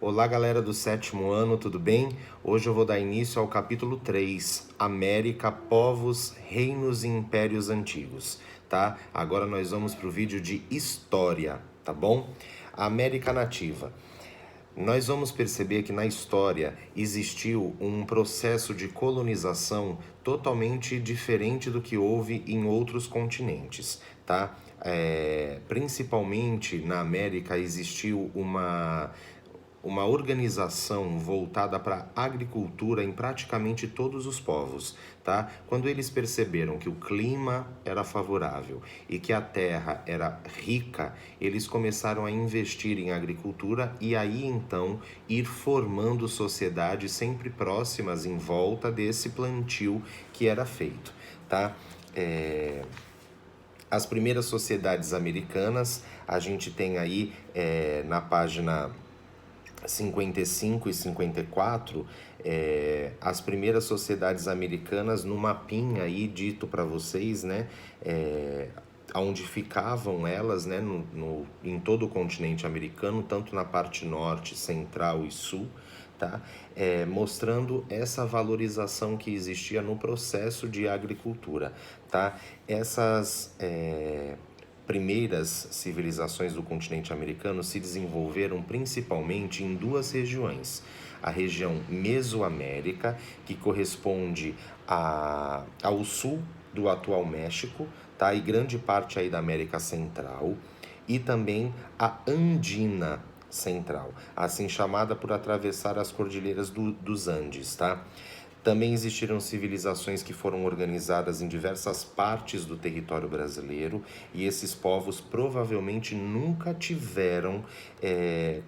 Olá, galera do sétimo ano, tudo bem? Hoje eu vou dar início ao capítulo 3, América, Povos, Reinos e Impérios Antigos, tá? Agora nós vamos para o vídeo de História, tá bom? A América Nativa. Nós vamos perceber que na história existiu um processo de colonização totalmente diferente do que houve em outros continentes, tá? Principalmente na América existiu uma organização voltada para a agricultura em praticamente todos os povos, tá? Quando eles perceberam que o clima era favorável e que a terra era rica, eles começaram a investir em agricultura e aí então ir formando sociedades sempre próximas em volta desse plantio que era feito, tá? As primeiras sociedades americanas, a gente tem aí na página 55 e 54, as primeiras sociedades americanas no mapinha aí dito para vocês, né, onde ficavam elas, né, em todo o continente americano, tanto na parte norte, central e sul, tá? Mostrando essa valorização que existia no processo de agricultura, tá? Essas primeiras civilizações do continente americano se desenvolveram principalmente em duas regiões. A região Mesoamérica, que corresponde ao sul do atual México, tá? E grande parte aí da América Central, e também a Andina Central, assim chamada por atravessar as cordilheiras dos Andes, tá? Também existiram civilizações que foram organizadas em diversas partes do território brasileiro e esses povos provavelmente nunca tiveram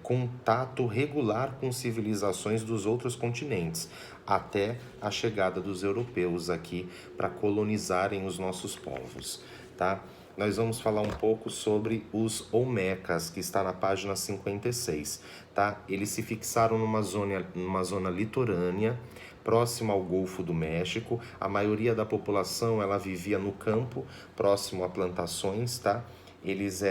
contato regular com civilizações dos outros continentes, até a chegada dos europeus aqui para colonizarem os nossos povos, tá? Nós vamos falar um pouco sobre os Olmecas, que está na página 56, tá? Eles se fixaram numa zona litorânea, próximo ao Golfo do México. A maioria da população, ela vivia no campo, próximo a plantações, tá? Eles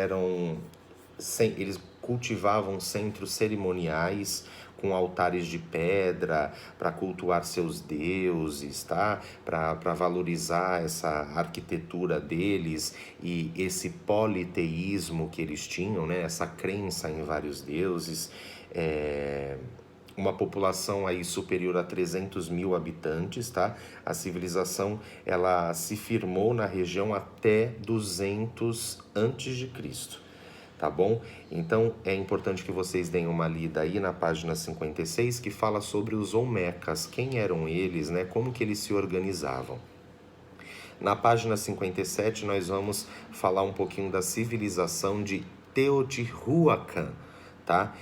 cultivavam centros cerimoniais com altares de pedra para cultuar seus deuses, tá? Para valorizar essa arquitetura deles e esse politeísmo que eles tinham, né? Essa crença em vários deuses. Uma população aí superior a 300 mil habitantes, tá? A civilização, ela se firmou na região até 200 antes de Cristo, tá bom? Então, é importante que vocês deem uma lida aí na página 56, que fala sobre os Olmecas, quem eram eles, né? Como que eles se organizavam. Na página 57, nós vamos falar um pouquinho da civilização de Teotihuacan, tá?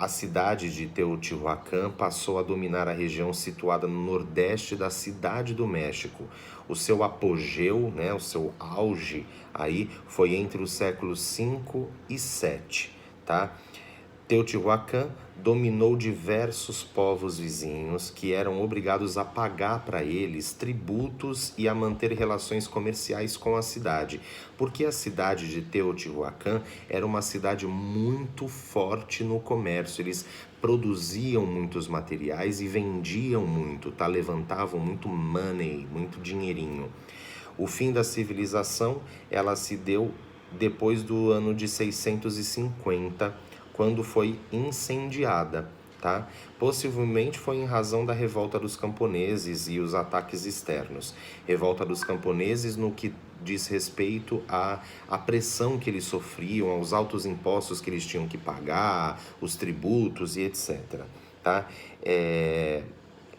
A cidade de Teotihuacan passou a dominar a região situada no nordeste da Cidade do México. O seu apogeu, né, o seu auge aí foi entre os séculos 5 e 7, tá? Teotihuacan dominou diversos povos vizinhos que eram obrigados a pagar para eles tributos e a manter relações comerciais com a cidade, porque a cidade de Teotihuacan era uma cidade muito forte no comércio. Eles produziam muitos materiais e vendiam muito, tá? Levantavam muito money, muito dinheirinho. O fim da civilização, ela se deu depois do ano de 650, quando foi incendiada, tá? Possivelmente foi em razão da revolta dos camponeses e os ataques externos. Revolta dos camponeses no que diz respeito à pressão que eles sofriam, aos altos impostos que eles tinham que pagar, os tributos e etc, tá? É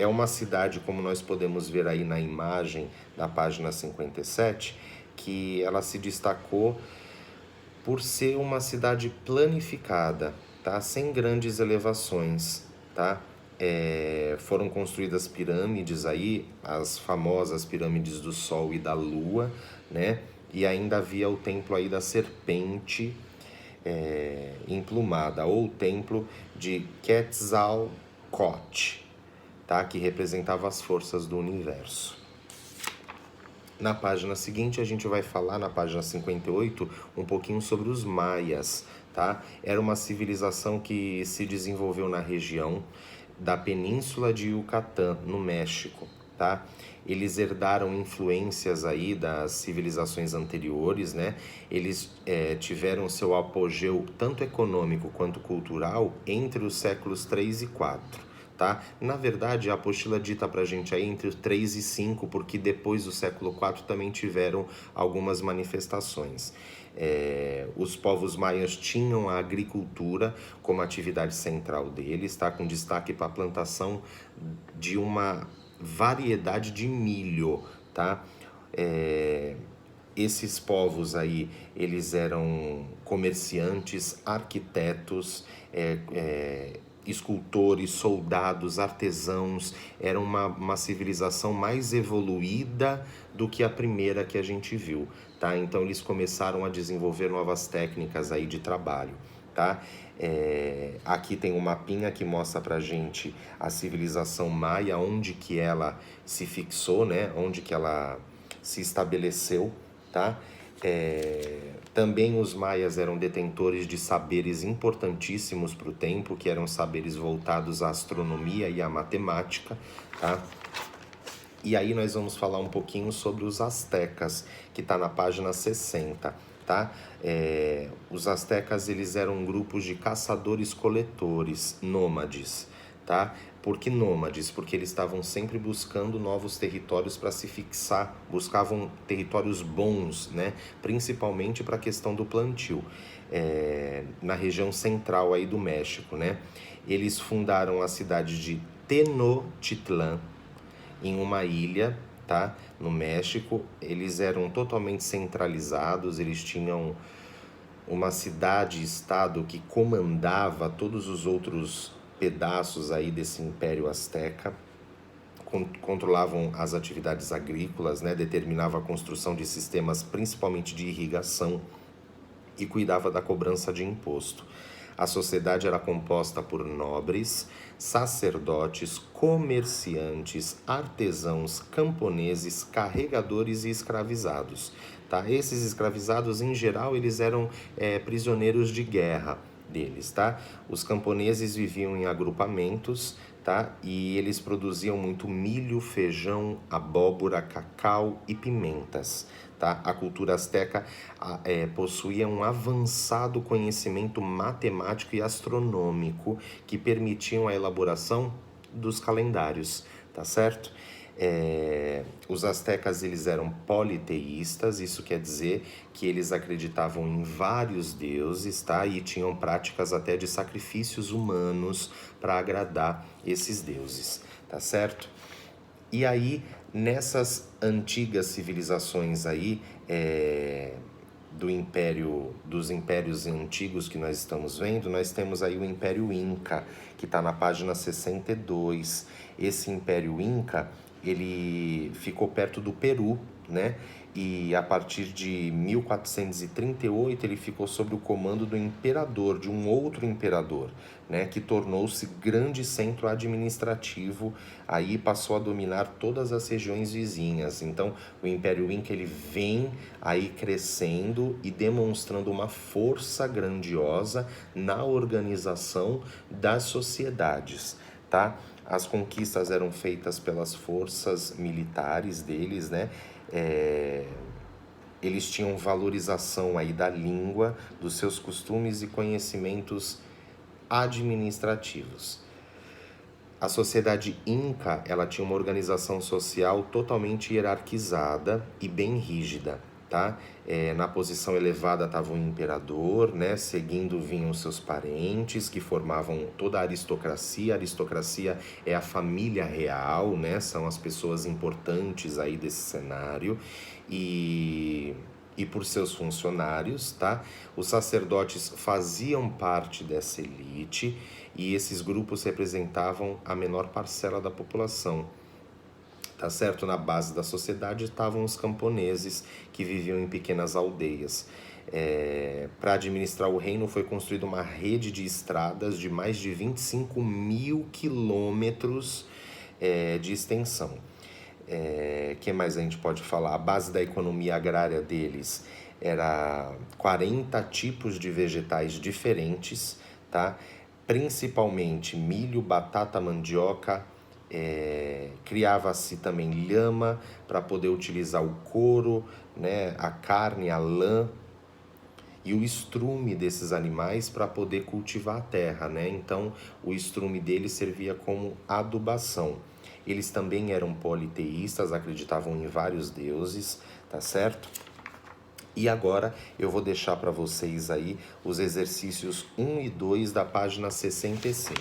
uma cidade, como nós podemos ver aí na imagem da página 57, que ela se destacou por ser uma cidade planificada, tá? Sem grandes elevações, tá? Foram construídas pirâmides aí, as famosas pirâmides do Sol e da Lua, né? E ainda havia o templo aí da serpente emplumada, ou o templo de Quetzalcoatl, tá? Que representava as forças do universo. Na página seguinte, a gente vai falar, na página 58, um pouquinho sobre os maias, tá? Era uma civilização que se desenvolveu na região da Península de Yucatán, no México, tá? Eles herdaram influências aí das civilizações anteriores, né? Eles tiveram seu apogeu tanto econômico quanto cultural entre os séculos 3 e 4. Tá? Na verdade, a apostila dita para a gente aí entre os 3 e 5, porque depois do século 4 também tiveram algumas manifestações. Os povos maias tinham a agricultura como atividade central deles, tá? Com destaque para a plantação de uma variedade de milho, tá? Esses povos aí, eles eram comerciantes, arquitetos, escultores, soldados, artesãos. Era uma civilização mais evoluída do que a primeira que a gente viu, tá? Então eles começaram a desenvolver novas técnicas aí de trabalho, tá? Aqui tem um mapinha que mostra pra gente a civilização maia, onde que ela se fixou, né? Onde que ela se estabeleceu, tá? Também os maias eram detentores de saberes importantíssimos para o tempo, que eram saberes voltados à astronomia e à matemática, tá? E aí nós vamos falar um pouquinho sobre os astecas, que está na página 60, tá? Os astecas, eles eram grupos de caçadores-coletores, nômades, tá? Por que nômades? Porque eles estavam sempre buscando novos territórios para se fixar, buscavam territórios bons, né? Principalmente para a questão do plantio, na região central aí do México, né? Eles fundaram a cidade de Tenochtitlan, em uma ilha, tá? No México. Eles eram totalmente centralizados, eles tinham uma cidade-estado que comandava todos os outros pedaços aí desse Império Azteca, controlavam as atividades agrícolas, né? Determinava a construção de sistemas principalmente de irrigação e cuidava da cobrança de imposto. A sociedade era composta por nobres, sacerdotes, comerciantes, artesãos, camponeses, carregadores e escravizados. Tá? Esses escravizados, em geral, eles eram prisioneiros de guerra deles, tá? Os camponeses viviam em agrupamentos, tá? E eles produziam muito milho, feijão, abóbora, cacau e pimentas, tá? A cultura azteca possuía um avançado conhecimento matemático e astronômico que permitiam a elaboração dos calendários, tá certo? Os astecas, eles eram politeístas, isso quer dizer que eles acreditavam em vários deuses, tá? E tinham práticas até de sacrifícios humanos para agradar esses deuses, tá certo? E aí, nessas antigas civilizações aí, dos impérios antigos que nós estamos vendo, nós temos aí o Império Inca, que está na página 62. Esse Império Inca, ele ficou perto do Peru, né? E a partir de 1438 ele ficou sob o comando do imperador, de um outro imperador, né? Que tornou-se grande centro administrativo, aí passou a dominar todas as regiões vizinhas. Então o Império Inca, ele vem aí crescendo e demonstrando uma força grandiosa na organização das sociedades, tá? As conquistas eram feitas pelas forças militares deles, né? Eles tinham valorização aí da língua, dos seus costumes e conhecimentos administrativos. A sociedade Inca, ela tinha uma organização social totalmente hierarquizada e bem rígida, tá? Na posição elevada estava o imperador, né? Seguindo vinham seus parentes, que formavam toda a aristocracia. A aristocracia é a família real, né? São as pessoas importantes aí desse cenário. E por seus funcionários, tá? Os sacerdotes faziam parte dessa elite e esses grupos representavam a menor parcela da população, tá certo? Na base da sociedade estavam os camponeses, que viviam em pequenas aldeias. Para administrar o reino foi construída uma rede de estradas de mais de 25 mil quilômetros de extensão. Que mais a gente pode falar? A base da economia agrária deles era 40 tipos de vegetais diferentes, tá? Principalmente milho, batata, mandioca, criava-se também lhama para poder utilizar o couro, né, a carne, a lã e o estrume desses animais para poder cultivar a terra, né? Então, o estrume deles servia como adubação. Eles também eram politeístas, acreditavam em vários deuses, tá certo? E agora eu vou deixar para vocês aí os exercícios 1 e 2 da página 65.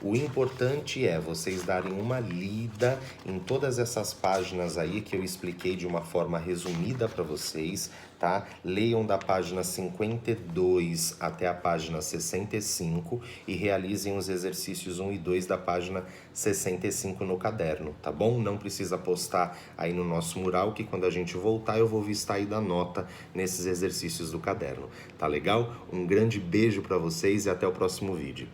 O importante é vocês darem uma lida em todas essas páginas aí que eu expliquei de uma forma resumida para vocês, tá? Leiam da página 52 até a página 65 e realizem os exercícios 1 e 2 da página 65 no caderno, tá bom? Não precisa postar aí no nosso mural, que quando a gente voltar eu vou vistar aí da nota nesses exercícios do caderno, tá legal? Um grande beijo para vocês e até o próximo vídeo.